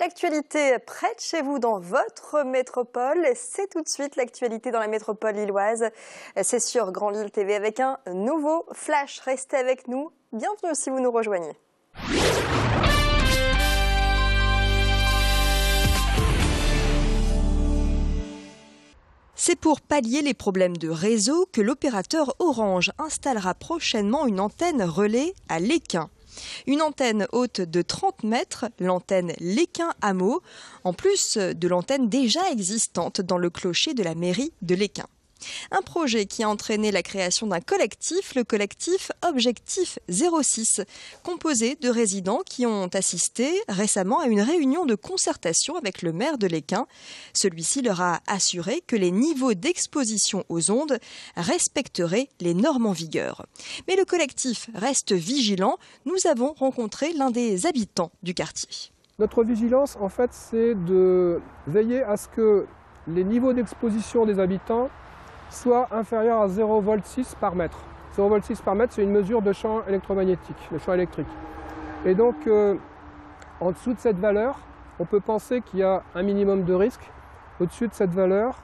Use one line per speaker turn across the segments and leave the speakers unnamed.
l'actualité près de chez vous dans votre métropole. C'est tout de suite l'actualité dans la métropole lilloise. C'est sur Grand Lille TV avec un nouveau flash. Restez avec nous. Bienvenue si vous nous rejoignez. C'est pour pallier les problèmes de réseau que l'opérateur Orange installera prochainement une antenne relais à Lesquin. Une antenne haute de 30 mètres, l'antenne Lesquin Hameau, en plus de l'antenne déjà existante dans le clocher de la mairie de Lesquin. Un projet qui a entraîné la création d'un collectif, le collectif Objectif 06, composé de résidents qui ont assisté récemment à une réunion de concertation avec le maire de Lesquin. Celui-ci leur a assuré que les niveaux d'exposition aux ondes respecteraient les normes en vigueur. Mais le collectif reste vigilant. Nous avons rencontré l'un des habitants du quartier.
Notre vigilance, en fait, c'est de veiller à ce que les niveaux d'exposition des habitants soit inférieur à 0,6 V par mètre. 0,6 V par mètre, c'est une mesure de champ électromagnétique, de champ électrique. Et donc, en dessous de cette valeur, on peut penser qu'il y a un minimum de risque. Au-dessus de cette valeur,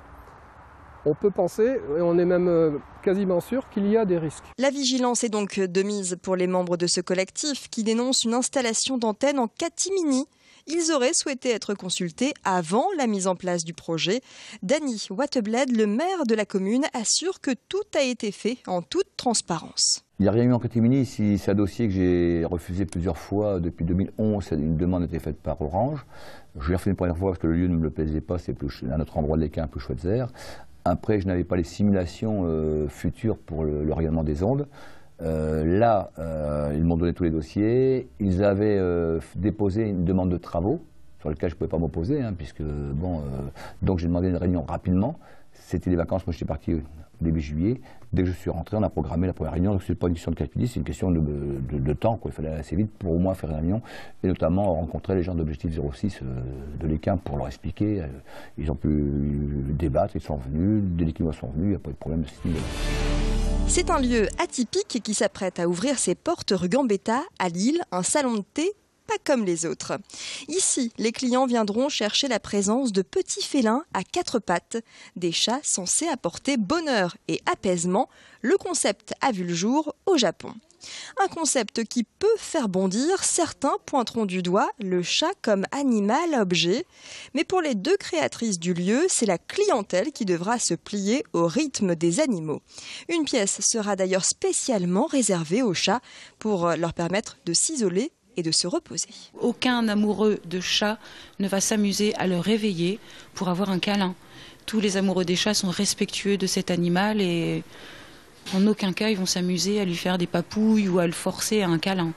on peut penser, et on est même quasiment sûr, qu'il y a des risques.
La vigilance est donc de mise pour les membres de ce collectif qui dénonce une installation d'antenne en catimini. Ils auraient souhaité être consultés avant la mise en place du projet. Danny Wattebled, le maire de la commune, assure que tout a été fait en toute transparence.
Il n'y a rien eu en catimini. C'est un dossier que j'ai refusé plusieurs fois depuis 2011. Une demande a été faite par Orange. Je l'ai refusé une première fois parce que le lieu ne me plaisait pas. C'est un autre endroit de Lesquin, plus chouette zère. Après, je n'avais pas les simulations futures pour le rayonnement des ondes. Ils m'ont donné tous les dossiers. Ils avaient déposé une demande de travaux sur laquelle je ne pouvais pas m'opposer, donc j'ai demandé une réunion rapidement. C'était les vacances, moi j'étais parti début juillet. Dès que je suis rentré, on a programmé la première réunion. Donc c'est pas une question de calcul, c'est une question de temps, quoi. Il fallait aller assez vite pour au moins faire une réunion et notamment rencontrer les gens d'Objectif 06 de Lesquin pour leur expliquer. Ils ont pu débattre, ils sont venus, des équipes sont venus, il n'y a pas eu de problème de ce niveau.
C'est un lieu atypique qui s'apprête à ouvrir ses portes rue Gambetta à Lille, un salon de thé pas comme les autres. Ici, les clients viendront chercher la présence de petits félins à 4 pattes, des chats censés apporter bonheur et apaisement. Le concept a vu le jour au Japon. Un concept qui peut faire bondir, certains pointeront du doigt le chat comme animal objet. Mais pour les deux créatrices du lieu, c'est la clientèle qui devra se plier au rythme des animaux. Une pièce sera d'ailleurs spécialement réservée aux chats pour leur permettre de s'isoler et de se reposer.
Aucun amoureux de chat ne va s'amuser à le réveiller pour avoir un câlin. Tous les amoureux des chats sont respectueux de cet animal et en aucun cas ils vont s'amuser à lui faire des papouilles ou à le forcer à un câlin.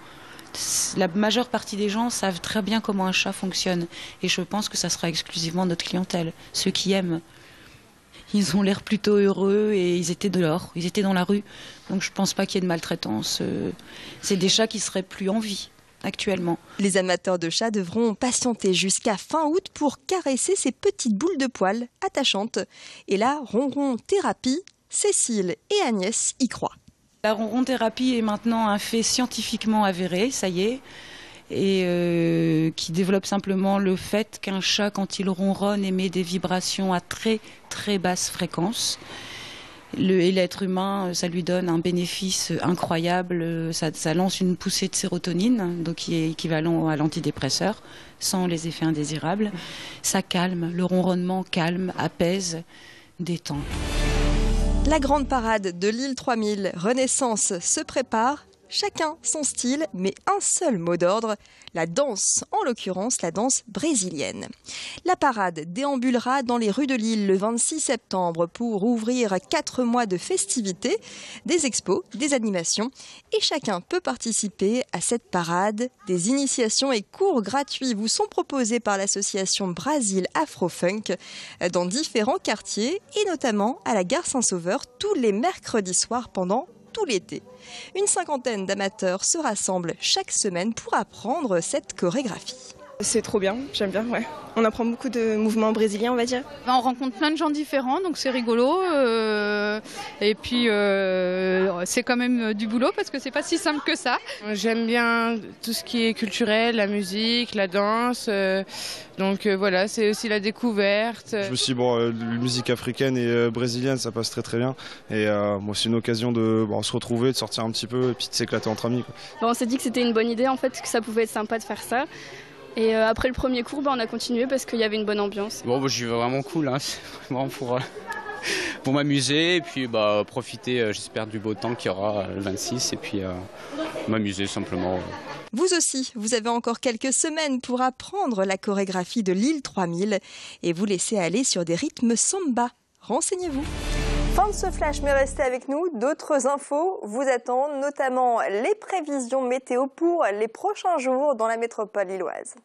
La majeure partie des gens savent très bien comment un chat fonctionne et je pense que ça sera exclusivement notre clientèle, ceux qui aiment. Ils ont l'air plutôt heureux et ils étaient dehors, ils étaient dans la rue. Donc je ne pense pas qu'il y ait de maltraitance. C'est des chats qui seraient plus en vie actuellement.
Les amateurs de chats devront patienter jusqu'à fin août pour caresser ces petites boules de poils attachantes. Et la ronron thérapie, Cécile et Agnès y croient.
La ronron thérapie est maintenant un fait scientifiquement avéré, ça y est, et qui développe simplement le fait qu'un chat, quand il ronronne, émet des vibrations à très très basse fréquence. Et l'être humain, ça lui donne un bénéfice incroyable, ça lance une poussée de sérotonine, donc qui est équivalent à l'antidépresseur, sans les effets indésirables. Ça calme, le ronronnement calme, apaise, détend.
La grande parade de Lille 3000 Renaissance se prépare. Chacun son style, mais un seul mot d'ordre, la danse, en l'occurrence la danse brésilienne. La parade déambulera dans les rues de Lille le 26 septembre pour ouvrir 4 mois de festivités, des expos, des animations. Et chacun peut participer à cette parade. Des initiations et cours gratuits vous sont proposés par l'association Brasil Afrofunk dans différents quartiers et notamment à la gare Saint-Sauveur tous les mercredis soirs pendant tout l'été. Une 50aine d'amateurs se rassemblent chaque semaine pour apprendre cette chorégraphie.
C'est trop bien, j'aime bien, ouais. On apprend beaucoup de mouvements brésiliens, on va dire.
On rencontre plein de gens différents, donc c'est rigolo. Et puis Bon, c'est quand même du boulot parce que c'est pas si simple que ça.
J'aime bien tout ce qui est culturel, la musique, la danse. Donc voilà, c'est aussi la découverte.
Je me suis dit, bon, la musique africaine et brésilienne, ça passe très très bien. Et moi, c'est une occasion de se retrouver, de sortir un petit peu et puis de s'éclater entre amis, quoi.
On s'est dit que c'était une bonne idée, en fait, que ça pouvait être sympa de faire ça. Et après le premier cours, on a continué parce qu'il y avait une bonne ambiance.
Bon, j'y vais vraiment cool, hein. C'est vraiment pour m'amuser et puis profiter, j'espère, du beau temps qu'il y aura le 26 et puis m'amuser simplement.
Vous aussi, vous avez encore quelques semaines pour apprendre la chorégraphie de l'île 3000 et vous laisser aller sur des rythmes samba. Renseignez-vous. Fin de ce flash, mais restez avec nous. D'autres infos vous attendent, notamment les prévisions météo pour les prochains jours dans la métropole lilloise.